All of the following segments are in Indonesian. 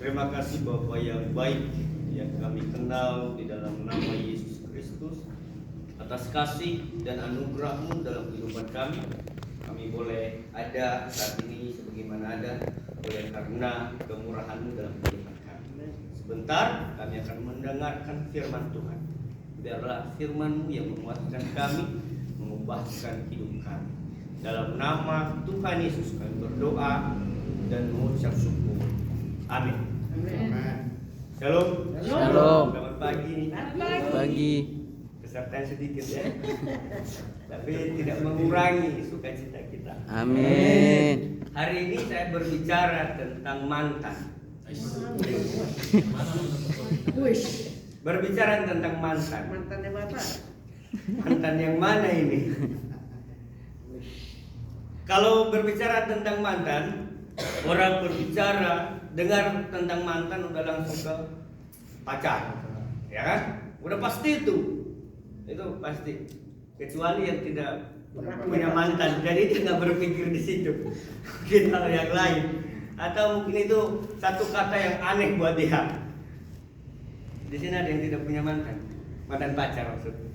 Terima kasih Bapa yang baik yang kami kenal di dalam nama Yesus Kristus, atas kasih dan anugerah-Mu dalam kehidupan kami. Kami boleh ada saat ini sebagaimana ada oleh karena kemurahan-Mu dalam kehidupan kami. Sebentar kami akan mendengarkan firman Tuhan. Biarlah firman-Mu yang menguatkan kami, mengubahkan hidup kami. Dalam nama Tuhan Yesus kami berdoa dan mengucap syukur. Amin. Shalom. Shalom. Selamat pagi. Pagi. Kesertaan sedikit ya, tapi tidak mengurangi sukacita kita. Amin. Hari ini saya berbicara tentang mantan. Berbicara tentang mantan. Mantannya Bapak. Mantan yang mana ini? Kalau berbicara tentang mantan, orang berbicara dengar tentang mantan udah langsung ke pacar, ya kan? Udah pasti itu pasti. Kecuali yang tidak punya mantan, jadi dia nggak berpikir di situ. Mungkin hal yang lain, atau mungkin itu satu kata yang aneh buat dia. Di sini ada yang tidak punya mantan pacar maksudnya.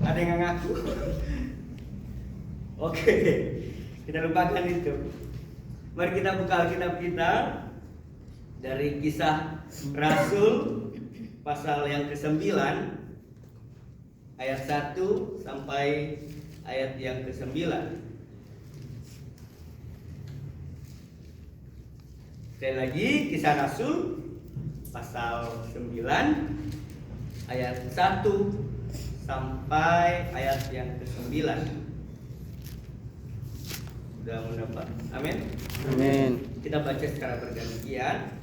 Ada yang ngaku. Oke, kita lupakan itu. Mari kita buka Alkitab kita dari Kisah Rasul pasal yang ke-9 ayat 1 sampai ayat yang ke-9. Sekali lagi, Kisah Rasul pasal 9 ayat 1 sampai ayat yang ke-9. Sudah mendapat? Amin. Amin. Kita baca secara bergantian.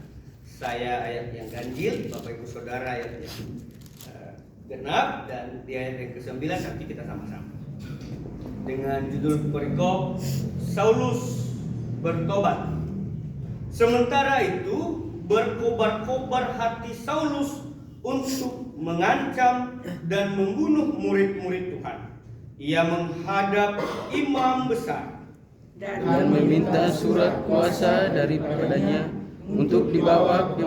Saya ayat yang ganjil, Bapak Ibu Saudara ayat yang genap, dan di ayat yang ke-9 nanti kita sama-sama. Dengan judul perikop Saulus bertobat. Sementara itu berkobar-kobar hati Saulus untuk mengancam dan membunuh murid-murid Tuhan. Ia menghadap imam besar Dan meminta surat kuasa daripadanya untuk dibawa ke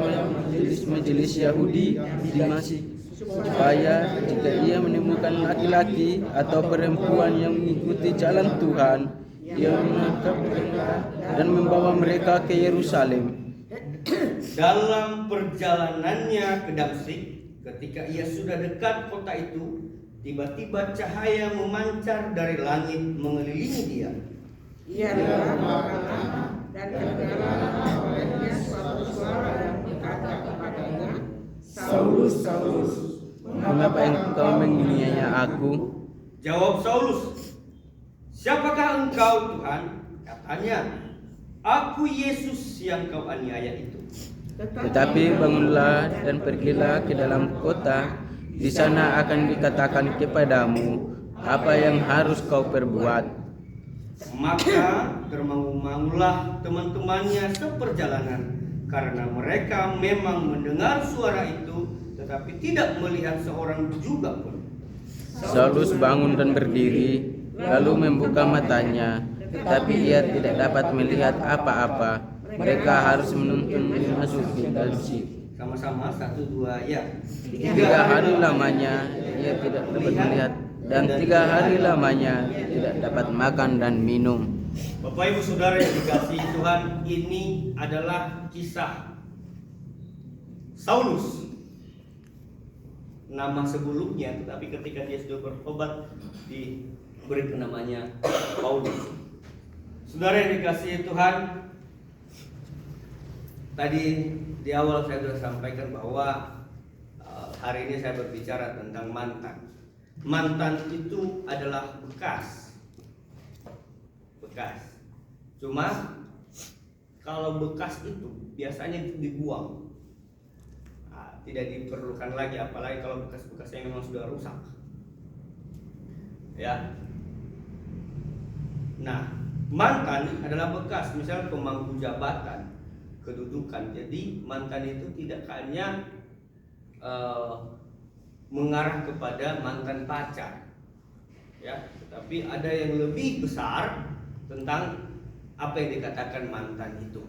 majelis Yahudi di Damaskus, supaya jika ia menemukan laki-laki atau perempuan yang mengikuti jalan Tuhan, ia menangkap mereka dan membawa mereka ke Yerusalem. Dalam perjalanannya ke Damsyik, ketika ia sudah dekat kota itu, tiba-tiba cahaya memancar dari langit mengelilingi dia. Ia berkata dan kedengaran olehnya suatu suara yang berkata kepadanya, Saulus, Saulus, mengapa engkau menganiaya aku? Jawab Saulus, siapakah engkau Tuhan? Katanya, aku Yesus yang kau aniaya itu. Tetapi bangunlah dan pergilah ke dalam kota, di sana akan dikatakan kepadamu apa yang harus kau perbuat. Maka termangu-mangulah teman-temannya seperjalanan, karena mereka memang mendengar suara itu, tetapi tidak melihat seorang juga pun. Saulus bangun dan berdiri, lalu membuka matanya, tetapi ia tidak dapat melihat apa-apa. Mereka harus menuntunnya masuk ke Damsyik. Sama-sama, 1, 2, ya. 3 hari lamanya ia tidak dapat melihat, dan 3 hari lamanya tidak dapat makan dan minum. Bapak Ibu Saudara yang dikasihi Tuhan, ini adalah kisah Saulus. Nama sebelumnya, tetapi ketika dia sudah bertobat diberi namanya Paulus. Saudara yang dikasihi Tuhan, tadi di awal saya sudah sampaikan bahwa hari ini saya berbicara tentang mantan. Mantan itu adalah bekas. Cuma kalau bekas itu biasanya dibuang. Tidak diperlukan lagi, apalagi kalau bekas-bekasnya memang sudah rusak. Ya. Nah, mantan adalah bekas, misalnya pemangku jabatan, kedudukan. Jadi mantan itu tidak hanya mengarah kepada mantan pacar, ya, tetapi ada yang lebih besar tentang apa yang dikatakan mantan itu.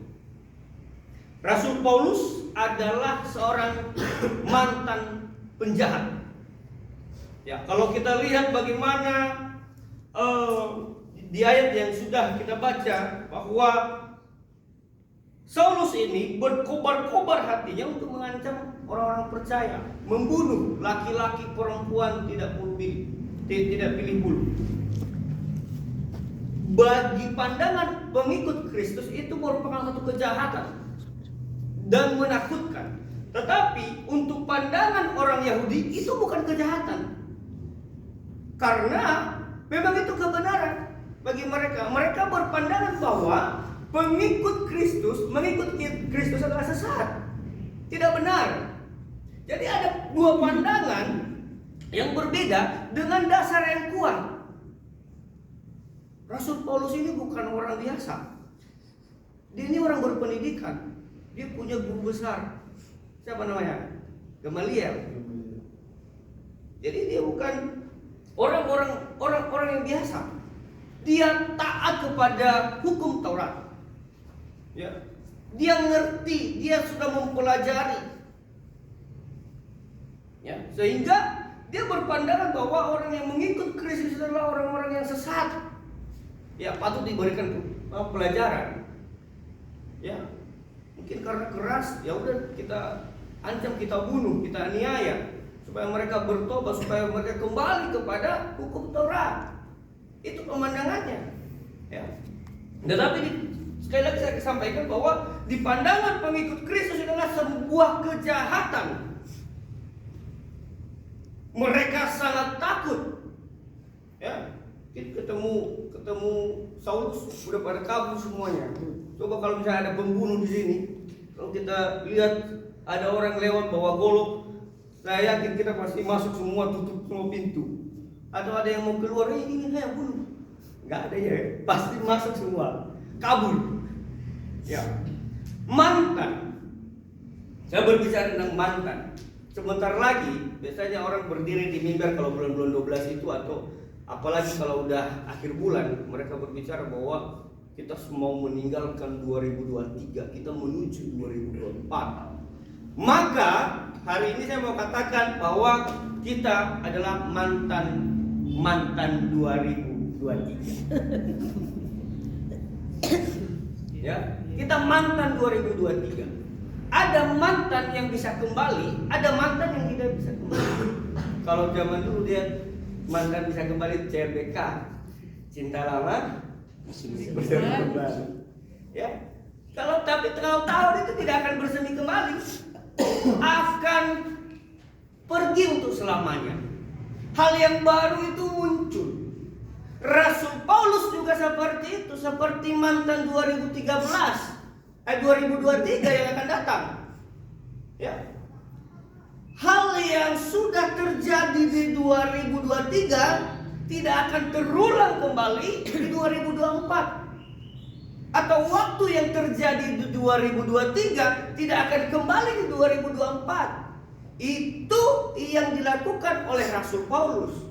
Rasul Paulus adalah seorang mantan penjahat. Ya, kalau kita lihat bagaimana di ayat yang sudah kita baca bahwa Saulus ini berkobar-kobar hatinya untuk mengancam orang-orang percaya, membunuh laki-laki perempuan tidak pilih bulu. Bagi pandangan pengikut Kristus itu merupakan satu kejahatan dan menakutkan. Tetapi untuk pandangan orang Yahudi itu bukan kejahatan. Karena memang itu kebenaran bagi mereka. Mereka berpandangan bahwa mengikut Kristus adalah sesat, tidak benar. Jadi ada dua pandangan yang berbeda dengan dasar yang kuat. Rasul Paulus ini bukan orang biasa. Dia ini orang berpendidikan. Dia punya guru besar. Siapa namanya? Gamaliel. Jadi dia bukan orang yang biasa. Dia taat kepada hukum Taurat. Ya. Dia ngerti, dia sudah mempelajari. Ya, sehingga dia berpandangan bahwa orang yang mengikut Kristus adalah orang-orang yang sesat. Ya, patut diberikan pelajaran. Ya, mungkin karena keras, ya udah kita ancam, kita bunuh, kita aniaya supaya mereka bertobat, supaya mereka kembali kepada hukum Taurat. Itu pemandangannya. Ya. Tetapi sekali lagi saya sampaikan bahwa di pandangan pengikut Kristus adalah sebuah kejahatan. Mereka sangat takut. Ya. Kita ketemu Saulus udah pada kabur semuanya. Coba kalau misalnya ada pembunuh di sini, kalau kita lihat ada orang lewat bawa golok, saya yakin kita pasti masuk semua, tutup semua pintu. Atau ada yang mau keluar, ini saya bunuh. Nggak ada ya, pasti masuk semua, kabur. Ya, mantan. Saya berbicara tentang mantan. Sebentar lagi, biasanya orang berdiri di mimbar kalau bulan-bulan 12 itu, atau apalagi kalau udah akhir bulan, mereka berbicara bahwa kita mau meninggalkan 2023, kita menuju 2024. Maka hari ini saya mau katakan bahwa kita adalah mantan 2023. Ya, kita mantan 2023. Ada mantan yang bisa kembali, ada mantan yang tidak bisa kembali. Kalau zaman dulu dia mantan bisa kembali, CLBK, cinta lama bersemi kembali. Ya, kalau tahun itu tidak akan bersemi kembali, akan pergi untuk selamanya. Hal yang baru itu muncul. Rasul Paulus juga seperti itu, seperti mantan 2023 yang akan datang. Ya. Hal yang sudah terjadi di 2023 tidak akan terulang kembali di 2024. Atau waktu yang terjadi di 2023 tidak akan kembali di 2024. Itu yang dilakukan oleh Rasul Paulus.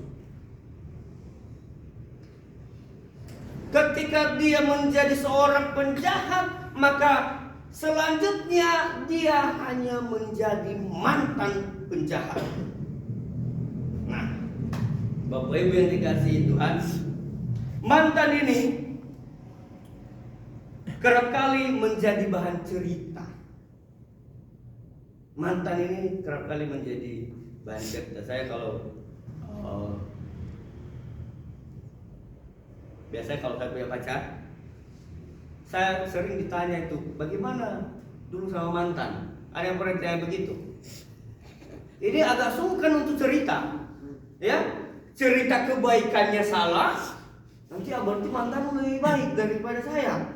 Ketika dia menjadi seorang penjahat, maka selanjutnya dia hanya menjadi mantan penjahat. Nah, Bapak Ibu yang dikasihi Tuhan, mantan ini kerap kali menjadi bahan cerita. Mantan ini kerap kali menjadi bahan cerita. Saya kalau biasanya kalau saya punya pacar, saya sering ditanya itu, bagaimana dulu sama mantan? Ada yang pernah ditanya begitu. Ini agak sungkan untuk cerita, ya. Cerita kebaikannya salah, nanti berarti mantanmu lebih baik daripada saya,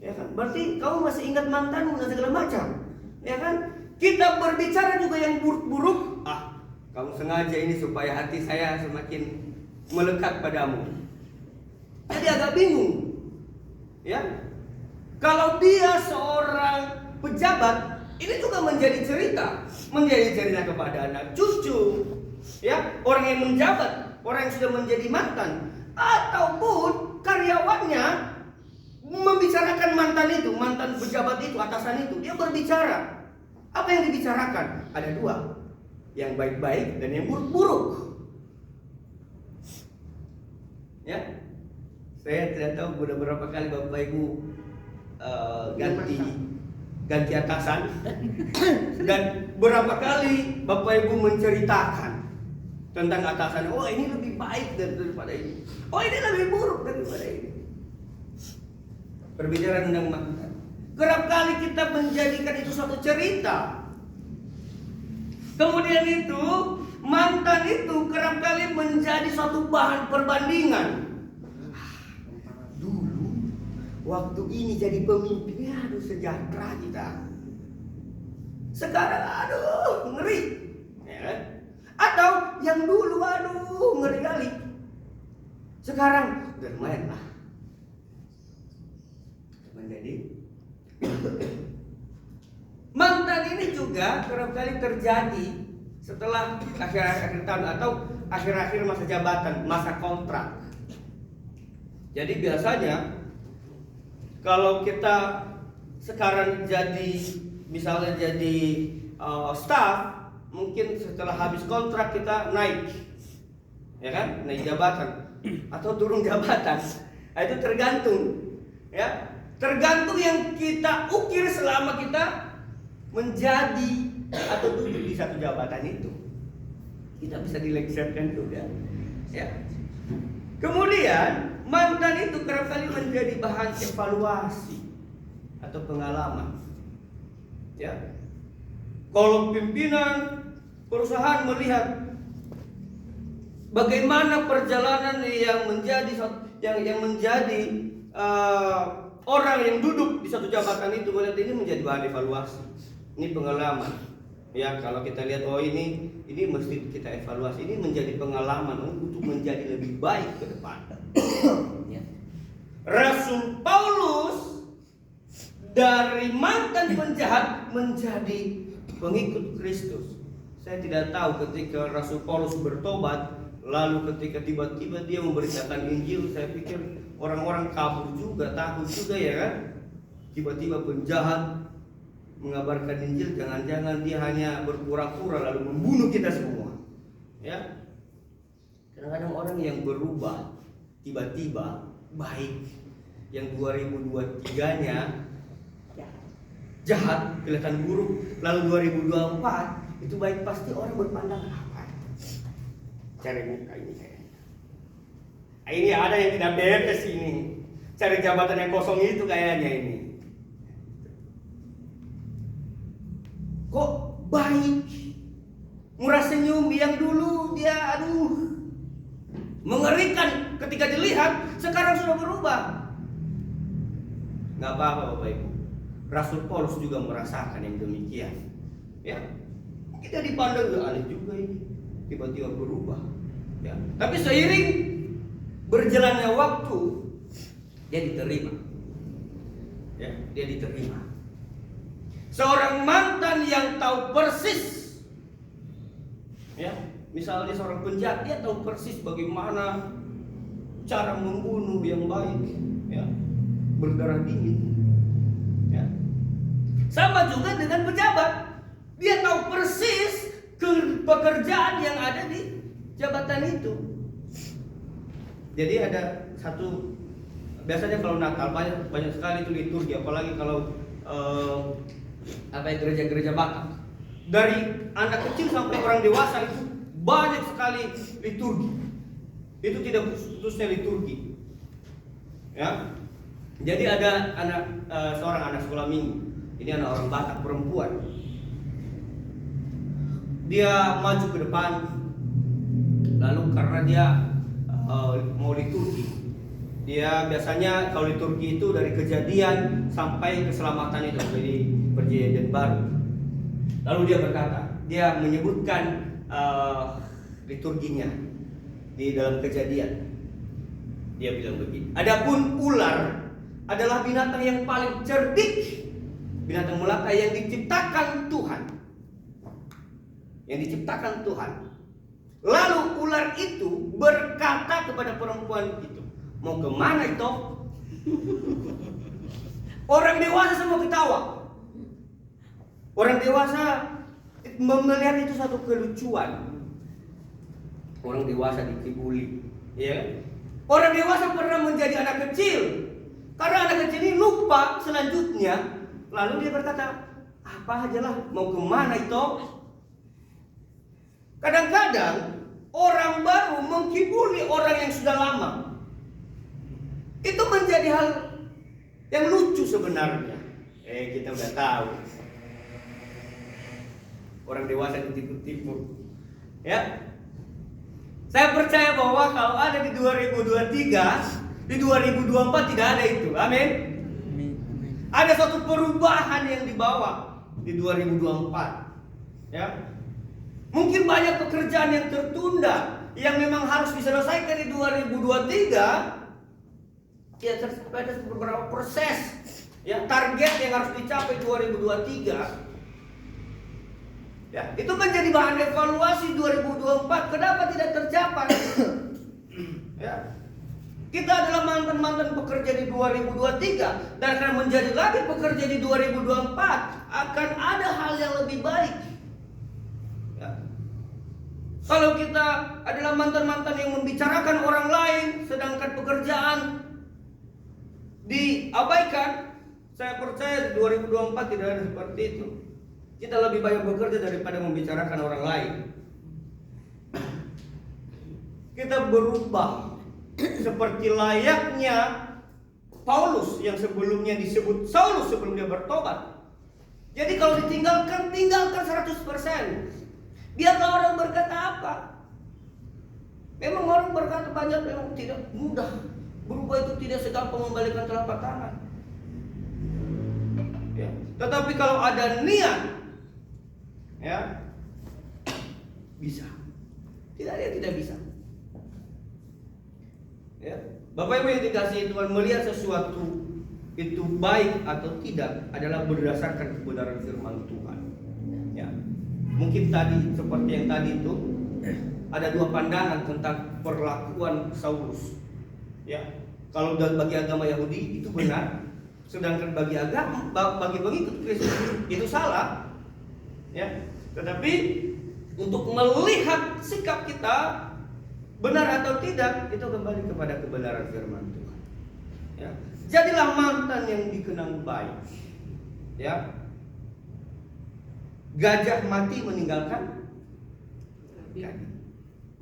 ya kan? Berarti kamu masih ingat mantanmu dan segala macam, ya kan? Kita berbicara juga yang buruk-buruk. Kamu sengaja ini supaya hati saya semakin melekat padamu. Jadi agak bingung, ya. Kalau dia seorang pejabat, ini juga menjadi cerita kepada anak cucu, ya, orang yang menjabat, orang yang sudah menjadi mantan, ataupun karyawannya membicarakan mantan itu, mantan pejabat itu, atasan itu, dia berbicara. Apa yang dibicarakan? Ada dua, yang baik-baik dan yang buruk-buruk. Ya, saya tidak tahu sudah berapa kali Bapak Ibu ganti atasan dan berapa kali Bapak Ibu menceritakan tentang atasan. Oh, ini lebih baik daripada ini. Oh, ini lebih buruk daripada ini. Berbicara tentang mantan. Kerap kali kita menjadikan itu suatu cerita. Kemudian itu mantan itu kerap kali menjadi suatu bahan perbandingan. Dulu waktu ini jadi pemimpin, aduh sejahtera kita. Sekarang aduh ngeri, ya kan? Atau yang dulu aduh ngeri kali. Sekarang udah lumayan lah. Menjadi mantan ini juga kerap kali terjadi setelah akhir-akhir tahun atau akhir-akhir masa jabatan, masa kontrak. Jadi biasanya kalau kita sekarang jadi misalnya jadi staff, mungkin setelah habis kontrak kita naik, ya kan, naik jabatan atau turun jabatan. Nah, itu tergantung, ya, tergantung yang kita ukir selama kita menjadi atau duduk di satu jabatan itu. Kita bisa dilengsarkan juga, ya. Kemudian mantan itu kerap kali menjadi bahan evaluasi atau pengalaman, ya. Kalau pimpinan perusahaan melihat bagaimana perjalanan yang menjadi orang yang duduk di satu jabatan itu, melihat ini menjadi bahan evaluasi. Ini pengalaman. Ya, kalau kita lihat oh ini mesti kita evaluasi. Ini menjadi pengalaman untuk menjadi lebih baik ke depan. Ya. Rasul Paulus dari mantan penjahat menjadi pengikut Kristus. Saya tidak tahu ketika Rasul Paulus bertobat, lalu ketika tiba-tiba dia memberitakan Injil, saya pikir orang-orang kabur juga, takut juga, ya kan? Tiba-tiba penjahat mengabarkan Injil, jangan-jangan dia hanya berpura-pura lalu membunuh kita semua. Ya. Kadang-kadang orang yang berubah tiba-tiba baik, yang 2023-nya jahat, kelihatan buruk, lalu 2024 itu baik, pasti orang berpandang apa? Cari muka ini kayaknya. Ini ada yang tidak beres ini. Cari jabatan yang kosong itu kayaknya ini. Kok baik, murah senyum, yang dulu dia aduh mengerikan ketika dilihat, sekarang sudah berubah. Nggak apa-apa Bapak Ibu, Rasul Paulus juga merasakan yang demikian. Ya, kita dipandang aneh juga ini, tiba-tiba berubah. Ya, tapi seiring berjalannya waktu dia diterima. Ya, dia diterima. Seorang mantan yang tahu persis, ya, misalnya seorang penjahat, dia tahu persis bagaimana cara membunuh yang baik, ya, berdarah dingin. Ya. Sama juga dengan pejabat, dia tahu persis pekerjaan yang ada di jabatan itu. Jadi ada satu, biasanya kalau Natal banyak sekali itu liturgi, apalagi kalau gereja-gereja Batak. Dari anak kecil sampai orang dewasa itu banyak sekali liturgi. Itu tidak khususnya liturgi. Ya. Jadi ada seorang anak sekolah minggu. Ini anak orang Batak perempuan. Dia maju ke depan. Lalu karena dia mau liturgi, dia biasanya kalau liturgi itu dari Kejadian sampai Keselamatan itu, jadi Perjanjian Baru. Lalu dia berkata, dia menyebutkan liturginya di dalam Kejadian. Dia bilang begini, adapun ular adalah binatang yang paling cerdik, binatang melata yang diciptakan Tuhan. Yang diciptakan Tuhan. Lalu ular itu berkata kepada perempuan itu, mau kemana itu? Orang dewasa semua ketawa. Orang dewasa melihat itu satu kelucuan. Orang dewasa dikibuli, ya. Orang dewasa pernah menjadi anak kecil. Karena anak kecil ini lupa selanjutnya, lalu dia berkata, apa aja lah, mau kemana itu? Kadang-kadang orang baru menghiburi orang yang sudah lama. Itu menjadi hal yang lucu sebenarnya. Kita udah tahu. Orang dewasa ditipu-tipu. Ya. Saya percaya bahwa kalau ada di 2023, di 2024 tidak ada itu. Amin. Ada suatu perubahan yang dibawa di 2024. Ya. Mungkin banyak pekerjaan yang tertunda yang memang harus diselesaikan di 2023. Ya, ada beberapa proses, ya, target yang harus dicapai 2023. Ya, itu menjadi bahan evaluasi 2024. Kenapa tidak tercapai? Ya. Kita adalah mantan-mantan pekerja di 2023 dan akan menjadi lagi pekerja di 2024. Akan ada hal yang lebih baik. Ya. Kalau kita adalah mantan-mantan yang membicarakan orang lain sedangkan pekerjaan diabaikan, saya percaya 2024 tidak ada seperti itu. Kita lebih banyak bekerja daripada membicarakan orang lain. Kita berubah seperti layaknya Paulus yang sebelumnya disebut Saulus sebelum dia bertobat. Jadi kalau ditinggalkan, tinggalkan 100%. Biarlah orang berkata apa. Memang orang berkata banyak, memang tidak mudah. Berubah itu tidak segampang membalikan telapak tangan. Ya. Tetapi kalau ada niat, ya, bisa. Tidak ada yang tidak bisa. Ya. Bapak Ibu yang dikasihi Tuhan, melihat sesuatu itu baik atau tidak adalah berdasarkan kebenaran firman Tuhan. Ya. Mungkin tadi seperti yang tadi itu ada dua pandangan tentang perlakuan Saulus. Ya, kalau bagi agama Yahudi itu benar, sedangkan bagi pengikut Kristus itu salah. Ya, tetapi untuk melihat sikap kita benar atau tidak itu kembali kepada kebenaran firman Tuhan. Ya, jadilah mantan yang dikenang baik. Ya, gajah mati meninggalkan gajah.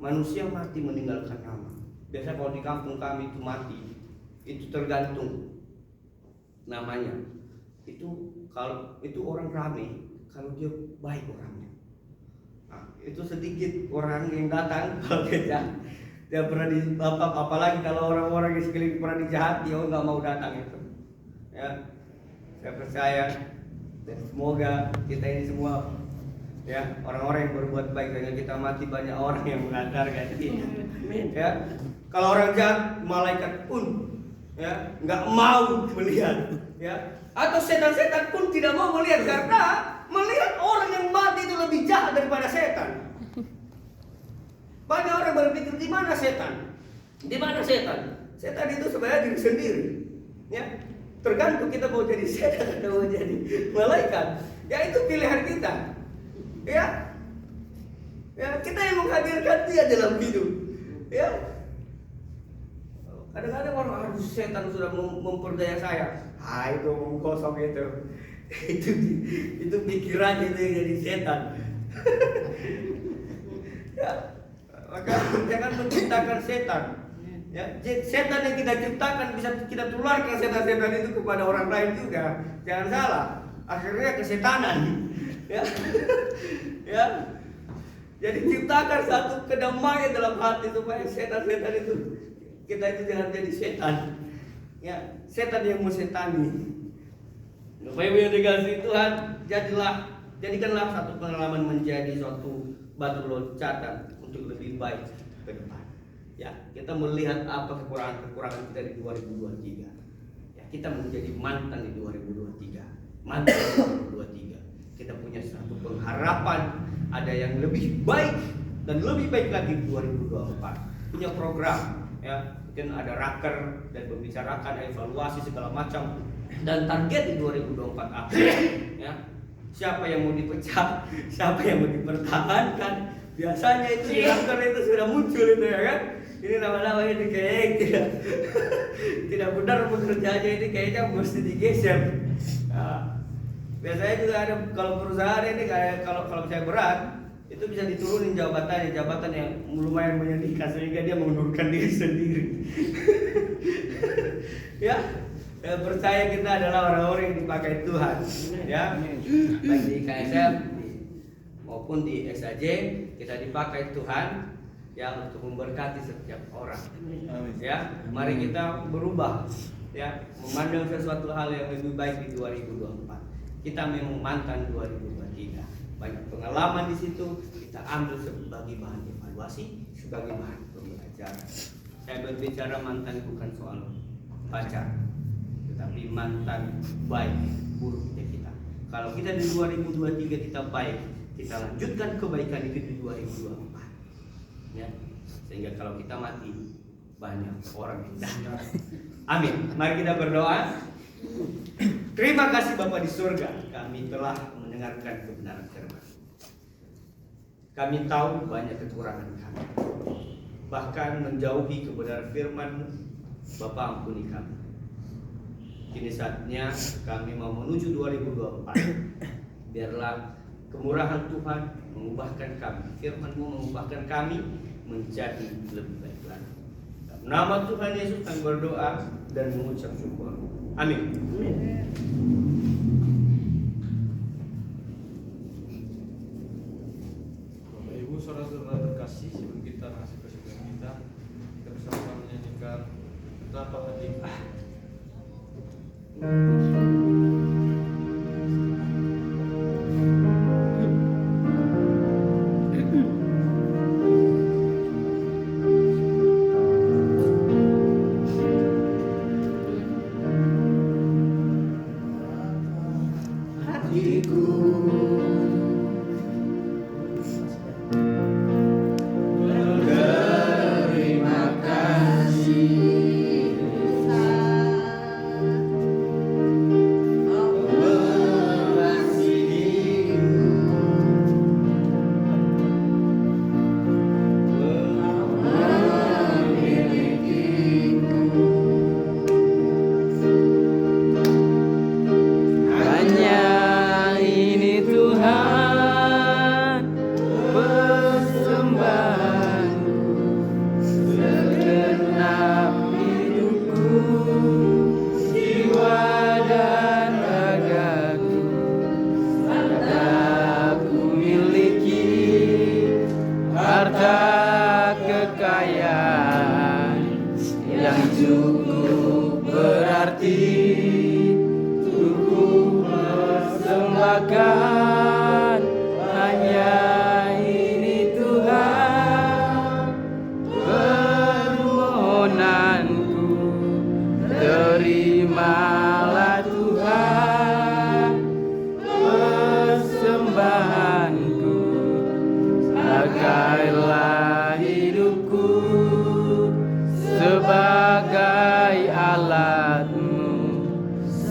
Manusia mati meninggalkan nama. Biasa kalau di kampung kami itu mati, itu tergantung namanya. Itu kalau itu orang ramai, kalau dia baik orangnya. Nah, itu sedikit orang yang datang kalau dia pernah di apalagi kalau orang-orang yang sekeliling pernah dijahati, nggak mau datang itu. Ya, saya percaya dan semoga kita ini semua, ya, orang-orang yang berbuat baik, dengan kita mati banyak orang yang mengantarkan kita. Ya, kalau orang jahat, malaikat pun, ya, nggak mau melihat, ya, atau setan-setan pun tidak mau melihat karena melihat orang yang mati itu lebih jahat daripada setan. Banyak orang berpikir di mana setan, di mana setan? Setan itu sebenarnya diri sendiri, ya. Tergantung kita mau jadi setan atau mau jadi malaikat. Ya itu pilihan kita. Ya, ya, kita yang menghadirkan dia dalam hidup. Ya, kadang-kadang orang harus setan sudah memperdaya saya. Itu omong kosong itu. itu pikirannya itu yang jadi setan. Ya, maka jangan menciptakan setan. Ya, setan yang kita ciptakan bisa kita tularkan setan-setan itu kepada orang lain juga. Jangan salah. Akhirnya kesetanan. Ya. Ya. Jadi ciptakan satu kedamaian dalam hati supaya setan-setan itu, kita itu jangan jadi setan. Ya, setan yang mesetani. Bapak Ibu yang dikasihi Tuhan, jadikanlah satu pengalaman menjadi suatu batu loncatan untuk lebih baik ke depan. Ya, kita melihat apa kekurangan-kekurangan kita di 2023. Ya, kita menjadi mantan di 2023. Mantan di 2023. Kita punya satu pengharapan ada yang lebih baik dan lebih baik lagi di 2024. Punya program, ya, mungkin ada raker dan membicarakan evaluasi segala macam dan target di 2024 apa? Ya. Siapa yang mau dipecat, siapa yang mau dipertahankan? Biasanya itu di kantor itu sudah muncul itu ya kan? Ini lama-lama ini kayak tidak benar pekerjaannya, ini kayaknya mesti digeser. Nah, biasanya juga ada kalau perusahaan ini kayak kalau saya berat itu bisa diturunin jabatan yang lumayan menyedihkan sehingga dia mengundurkan diri sendiri. Ya, saya percaya kita adalah orang-orang yang dipakai Tuhan, ya, baik di KSM maupun di SAJ kita dipakai Tuhan ya untuk memberkati setiap orang. Ya, mari kita berubah, ya, memandang sesuatu hal yang lebih baik di 2024. Kita memang mantan 2023, banyak pengalaman di situ, kita ambil sebagai bahan evaluasi, sebagai bahan pembelajaran. Saya berbicara mantan bukan soal pacar, tetapi mantan baik buruknya kita. Kalau kita di 2023 kita baik, kita lanjutkan kebaikan itu di 2024. Ya, sehingga kalau kita mati banyak orang yang datang. Amin. Mari kita berdoa. Terima kasih Bapa di surga, kami telah mendengarkan kebenaran firman. Kami tahu banyak kekurangan kami, bahkan menjauhi kebenaran firman-Mu. Bapa, ampuni kami. Kini saatnya kami mau menuju 2024. Biarlah kemurahan Tuhan mengubahkan kami, firman-Mu mengubahkan kami menjadi lebih baik lagi. Dalam nama Tuhan Yesus kami berdoa dan mengucap syukur. Amin. Bapak Ibu saudara-saudara terkasih, sebelum kita masuk ke sidang kita bersama menyanyikan Betapa Hatiku.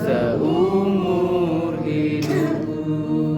Seumur hidupku.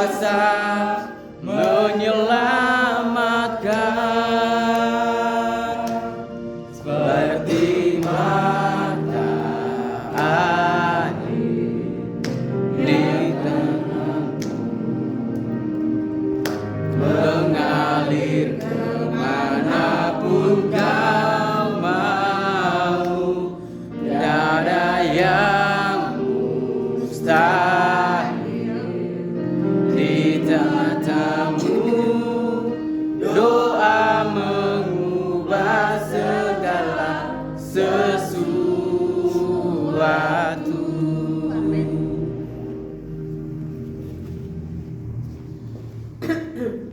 kuasa menyelamatkan seperti mata air di mengalir kemanapun kau mau, tiada yang mustahil di matamu. Doa mengubah segala sesuatu.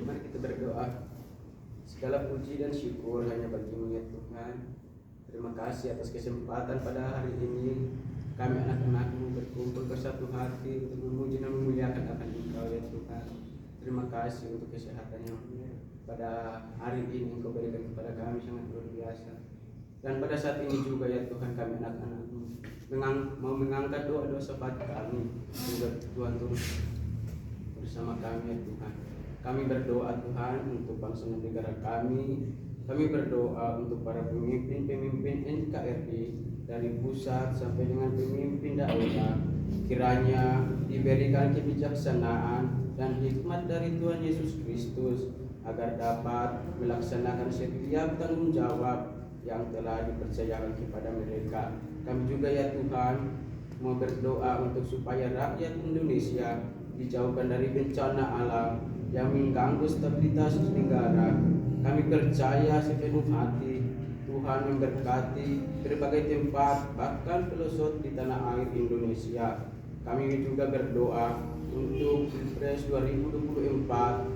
Mari kita berdoa. Segala puji dan syukur hanya bagi-Mu ya Tuhan. Terima kasih atas kesempatan pada hari ini kami anak-anak-Mu berkumpul bersatu hati untuk memuji dan memuliakan akan Engkau ya Tuhan. Terima kasih untuk kesehatan yang pada hari ini Engkau berikan kepada kami sangat luar biasa. Dan pada saat ini juga ya Tuhan, kami anak-anak-Mu mau mengangkat doa-doa syafaat kami. Semoga Tuhan terus bersama kami ya Tuhan. Kami berdoa Tuhan untuk bangsa dan negara kami. Kami berdoa untuk para pemimpin-pemimpin NKRI dari pusat sampai dengan pemimpin daerah. Kiranya diberikan kebijaksanaan dan hikmat dari Tuhan Yesus Kristus agar dapat melaksanakan setiap tanggung jawab yang telah dipercayakan kepada mereka. Kami juga ya Tuhan mau berdoa untuk supaya rakyat Indonesia dijauhkan dari bencana alam yang mengganggu stabilitas negara. Kami percaya sepenuh hati Tuhan memberkati berbagai tempat, bahkan pelosok di tanah air Indonesia. Kami juga berdoa untuk Pilpres 2024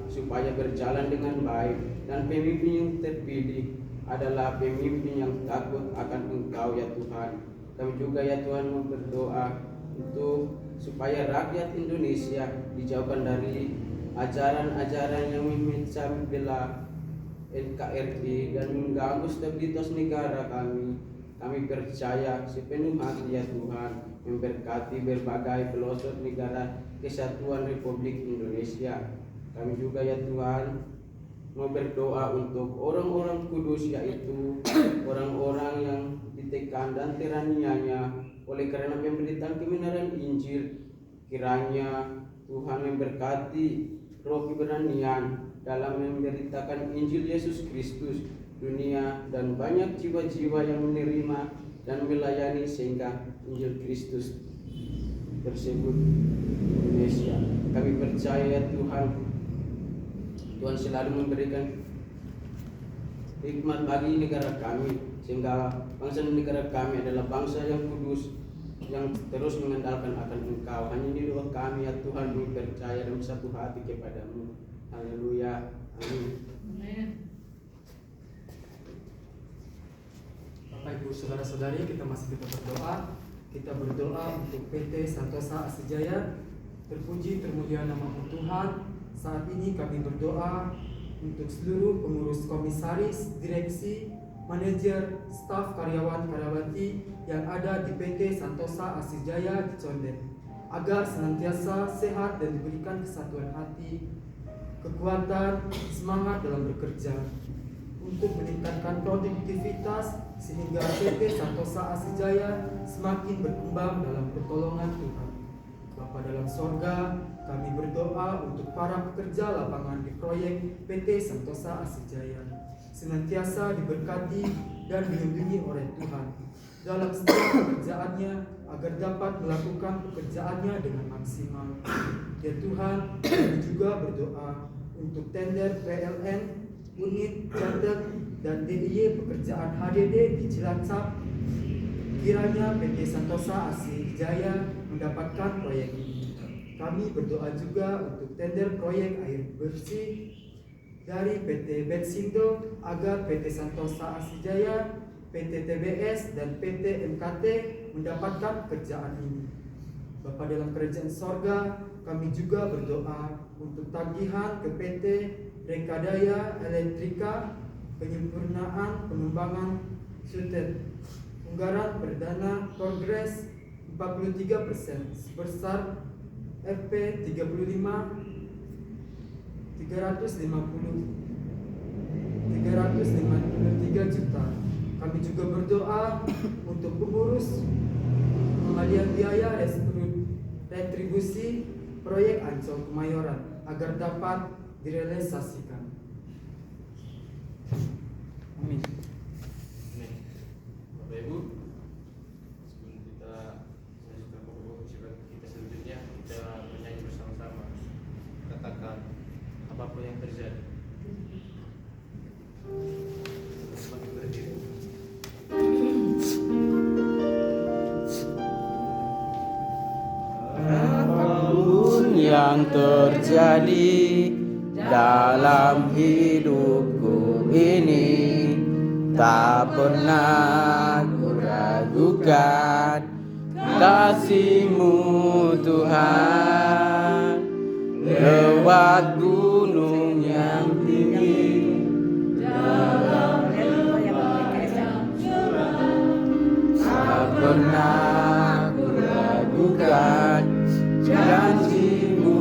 supaya berjalan dengan baik dan pemimpin yang terpilih adalah pemimpin yang takut akan Engkau ya Tuhan. Kami juga ya Tuhan mau berdoa untuk supaya rakyat Indonesia dijauhkan dari ajaran-ajaran yang memecah belah NKRI dan mengganggu stabilitas negara kami. Kami percaya sepenuh hati ya Tuhan memberkati berbagai pelosok negara Kesatuan Republik Indonesia. Kami juga ya Tuhan mau berdoa untuk orang-orang kudus, yaitu orang-orang yang ditekan dan teraniaya oleh karena pemberitaan kebenaran Injil. Kiranya Tuhan memberkati roh keberanian dalam memberitakan Injil Yesus Kristus dunia dan banyak jiwa-jiwa yang menerima dan melayani sehingga Injil Kristus tersebut Indonesia. Kami percaya Tuhan selalu memberikan hikmat bagi negara kami sehingga bangsa dan negara kami adalah bangsa yang kudus yang terus mengandalkan akan Engkau. Hanya ini doa kami ya Tuhan, kami percaya dalam satu hati kepada-Mu. Haleluya. Amin. Bapak Ibu Saudara-saudari, kita masih berdoa. Kita berdoa untuk PT Santosa Asih-Jaya. Terpuji termulia nama-Mu Tuhan. Saat ini kami berdoa untuk seluruh pengurus komisaris, direksi, manajer, staf karyawan-karyawati yang ada di PT Santosa Asih-Jaya di Condet, agar senantiasa sehat dan diberikan kesatuan hati, kekuatan, semangat dalam bekerja untuk meningkatkan produktivitas sehingga PT Santosa Asih-Jaya semakin berkembang dalam pertolongan Tuhan. Bapa dalam sorga, kami berdoa untuk para pekerja lapangan di proyek PT Santosa Asih-Jaya senantiasa diberkati dan dilindungi oleh Tuhan dalam setiap pekerjaannya agar dapat melakukan pekerjaannya dengan maksimal. Ya Tuhan, kami juga berdoa untuk tender PLN, unit Jateng dan DIY pekerjaan HDD di Cilacap. Kiranya PT Santosa Asih-Jaya mendapatkan proyek ini. Kami berdoa juga untuk tender proyek air bersih dari PT Betsindo agar PT Santosa Asih-Jaya, PT TBS dan PT MKT mendapatkan pekerjaan ini. Bapa dalam kerajaan sorga, kami juga berdoa untuk tagihan ke PT Rekadaya Elektrika, penyempurnaan pengembangan Sutet, anggaran perdana progres 43% sebesar Rp 35 353 juta. Kami juga berdoa untuk pengurus pengalian biaya retribusi proyek Ancol Kemayoran agar dapat direalisasikan. Amin. Amin. Bapak Ibu, sebelum kita melanjutkan pembicaraan kita selanjutnya, kita menyanyi bersama-sama. Katakan apapun yang terjadi. Semakin berdiri. Apapun yang terjadi dalam hidupku ini, tak pernah kuragukan kasih-Mu Tuhan. Lewat gunung yang tinggi, tak pernah kuragukan janji-Mu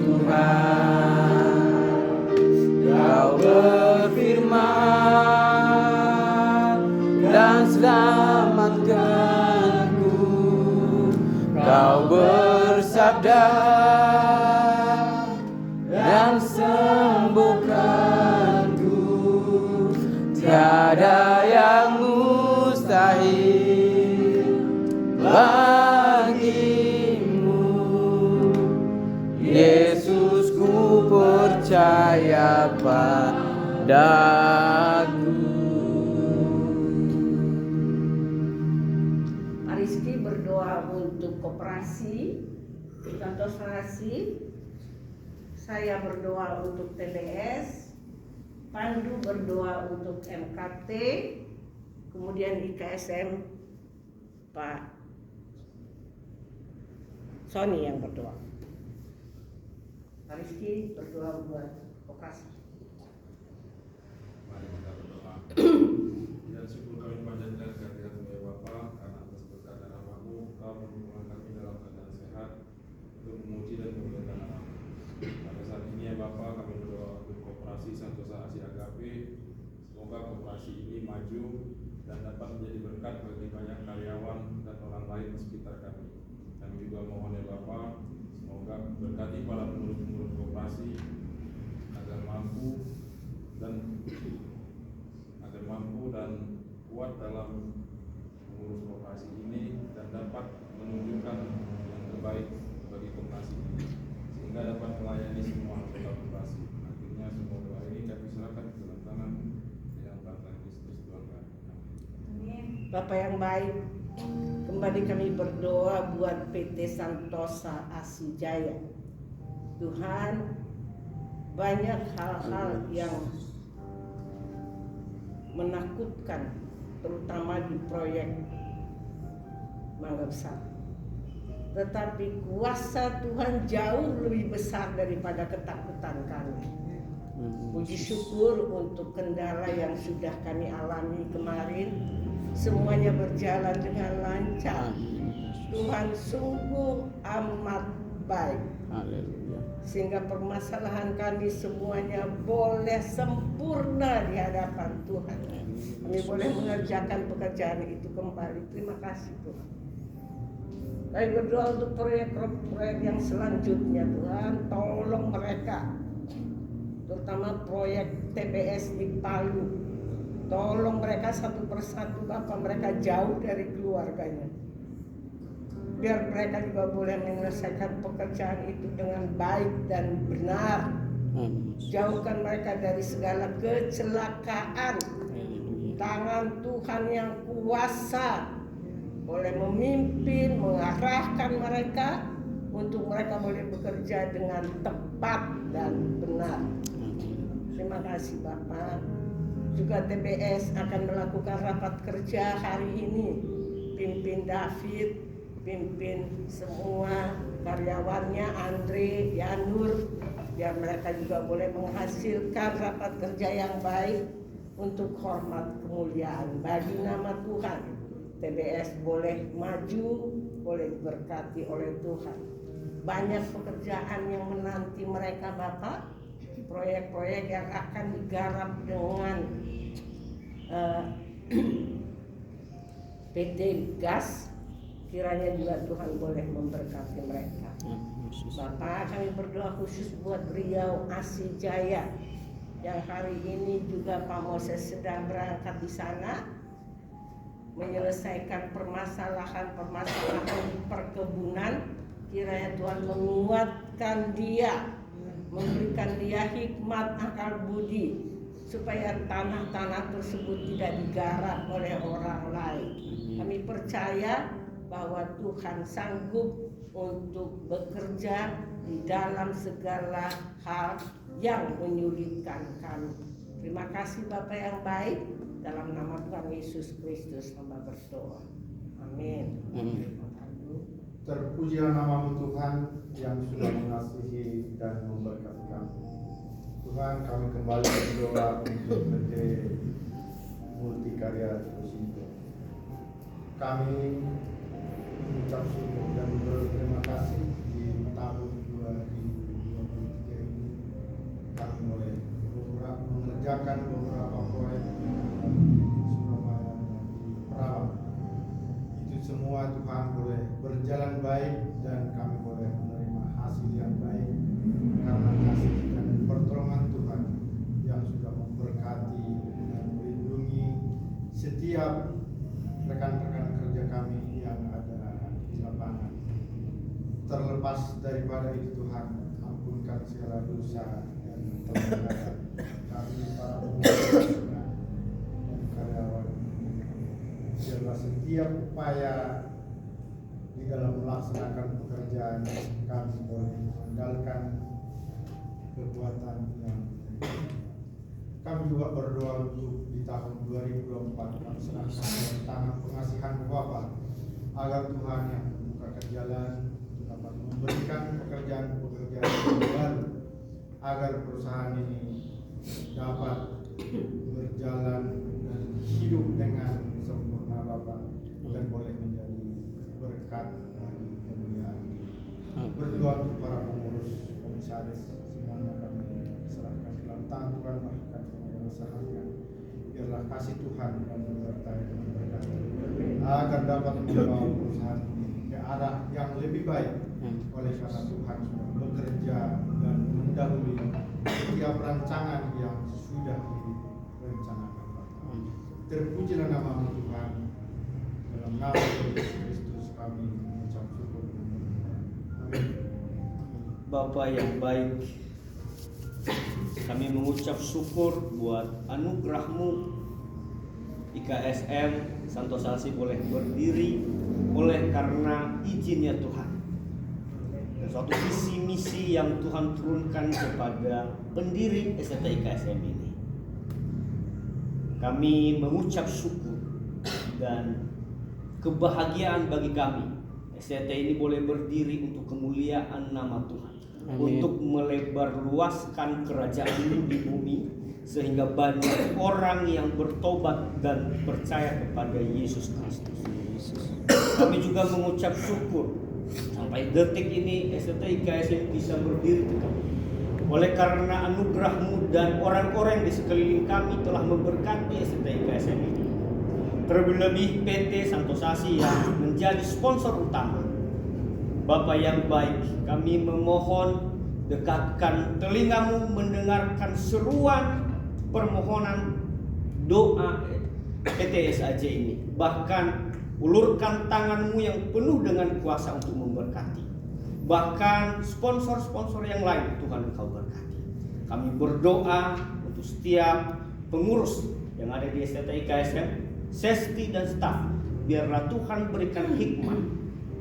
Tuhan. Kau berfirman dan selamatkanku. Kau bersabda dan sembuhkanku. Tiada yang mustahil bagimu, Yesus, ku percaya padaku. Pak Rizky berdoa untuk koperasi Santos Sarasi. Saya berdoa untuk TBS. Pandu berdoa untuk MKT. Kemudian IKSM Pak Sony yang berdoa. Pak Rizky berdoa buat koperasi. Mari kita berdoa. Dan syukur kami panjatkan kehadirat-Mu ya Bapa, karena atas berkat dan nama-Mu Kau mengumpulkan kami dalam keadaan sehat untuk memuji dan memuliakan nama-Mu. Pada saat ini ya Bapa, kami berdoa untuk koperasi Santosa Asia Agape. Semoga koperasi ini maju dan dapat menjadi berkat bagi banyak karyawan dan orang lain di sekitar kami. Kami juga mohon ya Bapa, semoga berkati para pengurus-pengurus koperasi agar mampu dan kuat dalam mengurus koperasi ini dan dapat menunjukkan yang terbaik bagi koperasi ini sehingga dapat melayani semua anggota koperasi. Akhirnya semua doa ini kami serahkan ke dalam tangan yang Tuhan Kristus Tuhan kami. Amin. Bapak yang baik, kembali kami berdoa buat PT Santosa Asijaya. Tuhan, banyak hal-hal yang menakutkan, terutama di proyek Mangga Besar. Tetapi kuasa Tuhan jauh lebih besar daripada ketakutan kami. Puji syukur untuk kendala yang sudah kami alami kemarin, semuanya berjalan dengan lancar. Tuhan sungguh amat baik. Sehingga permasalahan kami semuanya boleh sempurna di hadapan Tuhan. Kami boleh mengerjakan pekerjaan itu kembali. Terima kasih Tuhan. Kami berdoa untuk proyek-proyek yang selanjutnya Tuhan. Tolong mereka, terutama proyek TBS di Palu. Tolong mereka satu persatu Bapak, mereka jauh dari keluarganya. Biar mereka juga boleh menyelesaikan pekerjaan itu dengan baik dan benar. Jauhkan mereka dari segala kecelakaan. Tangan Tuhan yang kuasa boleh memimpin, mengarahkan mereka untuk mereka boleh bekerja dengan tepat dan benar. Terima kasih Bapak. Juga TBS akan melakukan rapat kerja hari ini. Pimpin David, pimpin semua karyawannya, Andre, Yanur, biar mereka juga boleh menghasilkan rapat kerja yang baik untuk hormat kemuliaan bagi nama Tuhan. TBS boleh maju, boleh diberkati oleh Tuhan. Banyak pekerjaan yang menanti mereka Bapak, proyek-proyek yang akan digarap dengan PT Gas, kiranya juga Tuhan boleh memberkati mereka. Bapak, kami berdoa khusus buat Riau Asih Jaya yang hari ini juga Pak Moses sedang berangkat di sana menyelesaikan permasalahan di perkebunan. Kiranya Tuhan menguatkan dia, memberikan dia hikmat, akal budi, supaya tanah-tanah tersebut tidak digarap oleh orang lain. Kami percaya bahwa Tuhan sanggup untuk bekerja di dalam segala hal yang menyulitkan kami. Terima kasih Bapak yang baik, dalam nama Tuhan Yesus Kristus hamba berdoa. Amin. Terpujilah namamu Tuhan yang sudah mengasihi dan memberkati kami. Tuhan, kami kembali berdoa untuk PT Multikarya Deposito. Kami mengucap syukur dan berterima kasih di tahun 2023 ini kami boleh mengerjakan beberapa proyek di Surabaya dan di Perawat. Itu semua Tuhan boleh berjalan baik dan kami boleh menerima hasil yang baik karena kasih dan pertolongan Tuhan yang sudah memberkati dan melindungi setiap rekan-rekan kerja kami yang ada di lapangan. Terlepas daripada itu Tuhan, ampunkan segala dosa dan pelanggaran kami para pengurus dan karyawan. Biarlah setiap upaya di dalam melaksanakan pekerjaan kami boleh mengandalkan kekuatan yang kami juga berdoa untuk di tahun 2024 kami serahkan dalam tangan pengasihan Bapa agar Tuhan yang membukakan jalan untuk dapat memberikan pekerjaan-pekerjaan yang baru agar perusahaan ini dapat berjalan dan hidup dengan sempurna Bapa dan boleh menjadi berkat bagi kemuliaan. Berdoa untuk para pengurus komisaris semuanya kami serahkan dalam tangan Tuhan, bahkan yang usahakan biarlah kasih Tuhan yang menyertai dan memberkati agar dapat membawa perusahaan ini ke arah yang lebih baik oleh karena Tuhan sudah bekerja dan mendahului setiap rancangan yang sudah direncanakan. Terpujilah nama Tuhan, dalam nama Yesus Kristus kami mengucap syukur. Amin. Bapa yang baik, kami mengucap syukur buat anugerah-Mu. IKSM Santo Salsi boleh berdiri oleh karena izinnya Tuhan. Dan suatu visi misi yang Tuhan turunkan kepada pendiri ST IKSM ini. Kami mengucap syukur dan kebahagiaan bagi kami. ST ini boleh berdiri untuk kemuliaan nama Tuhan. Amin. Untuk melebar luaskan kerajaan-Mu di bumi sehingga banyak orang yang bertobat dan percaya kepada Yesus Kristus. Kami juga mengucap syukur sampai detik ini ST IKSM bisa berdiri tegak. Oleh karena anugerah-Mu dan orang-orang di sekeliling kami telah memberkati ST IKSM ini. Terlebih PT Santo Salsi yang menjadi sponsor utama. Bapa yang baik, kami memohon dekatkan telinga-Mu mendengarkan seruan permohonan doa PT SAJ ini. Bahkan ulurkan tangan-Mu yang penuh dengan kuasa untuk memberkati. Bahkan sponsor-sponsor yang lain Tuhan Engkau berkati. Kami berdoa untuk setiap pengurus yang ada di ST IKSM, sesti dan staf. Biarlah Tuhan berikan hikmat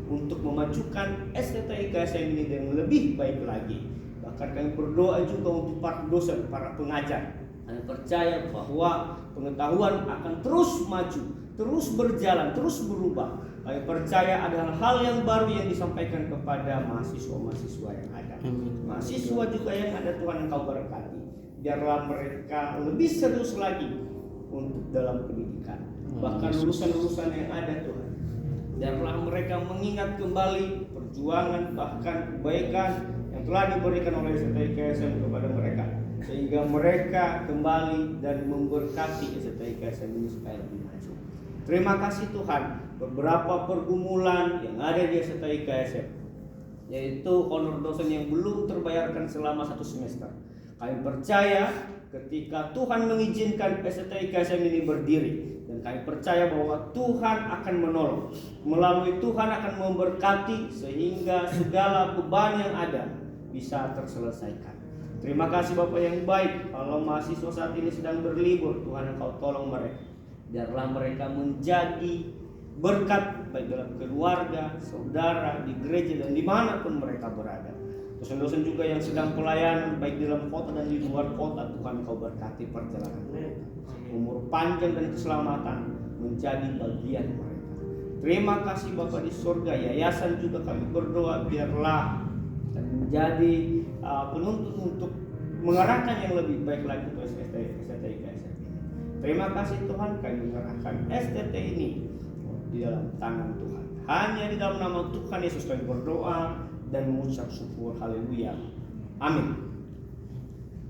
untuk memajukan ST IKSM ini dengan lebih baik lagi. Bahkan kami berdoa juga untuk para dosen, para pengajar. Kami percaya bahwa pengetahuan akan terus maju, terus berjalan, terus berubah. Kami percaya ada hal-hal yang baru yang disampaikan kepada mahasiswa-mahasiswa yang ada. Mahasiswa juga yang ada Tuhan Engkau berkati. Biarlah mereka lebih serius lagi untuk dalam pendidikan. Bahkan lulusan-lulusan yang ada Tuhan, biarlah mereka mengingat kembali perjuangan bahkan kebaikan yang telah diberikan oleh ST IKSM kepada mereka. sehingga mereka kembali dan memberkati STI KSM ini supaya lebih maju. Terima kasih Tuhan, beberapa pergumulan yang ada di STI KSM, yaitu honor dosen yang belum terbayarkan selama 1 semester. Kami percaya ketika Tuhan mengizinkan STI KSM ini berdiri, dan kami percaya bahwa Tuhan akan menolong. Melalui Tuhan akan memberkati sehingga segala beban yang ada bisa terselesaikan. Terima kasih Bapak yang baik. Kalau mahasiswa saat ini sedang berlibur, Tuhan Engkau tolong mereka. Biarlah mereka menjadi berkat baik dalam keluarga, saudara, di gereja, dan dimanapun mereka berada. Dosen-dosen juga yang sedang pelayanan baik di dalam kota dan di luar kota, Tuhan Engkau berkati perjalanan mereka. Umur panjang dan keselamatan menjadi bagian mereka. Terima kasih Bapa di surga. Yayasan juga kami berdoa biarlah dan menjadi penuntun untuk mengarahkan yang lebih baik lagi untuk STI KSM. Terima kasih Tuhan, kami menyerahkan STT ini di dalam tangan Tuhan. Hanya di dalam nama Tuhan Yesus kami berdoa dan mengucap syukur. Haleluya. Amin.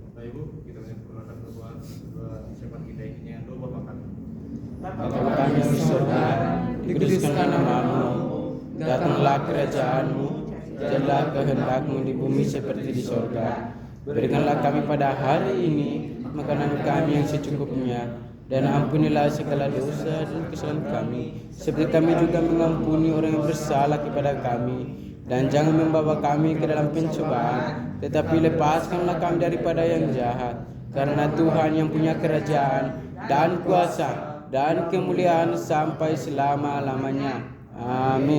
Bapak Ibu, kita menyempurnakan doa sifat kita ini yang doa Bapa kami. Bapa kami di surga, dikuduskanlah nama-Mu, datanglah kerajaan-Mu, jadilah kehendak-Mu di bumi seperti di surga. Berikanlah kami pada hari ini makanan kami yang secukupnya, dan ampunilah segala dosa dan kesalahan kami, seperti kami juga mengampuni orang yang bersalah kepada kami. Dan jangan membawa kami ke dalam pencobaan, tetapi lepaskanlah kami daripada yang jahat. Karena Tuhan yang punya kerajaan dan kuasa dan kemuliaan sampai selama-lamanya. Amin.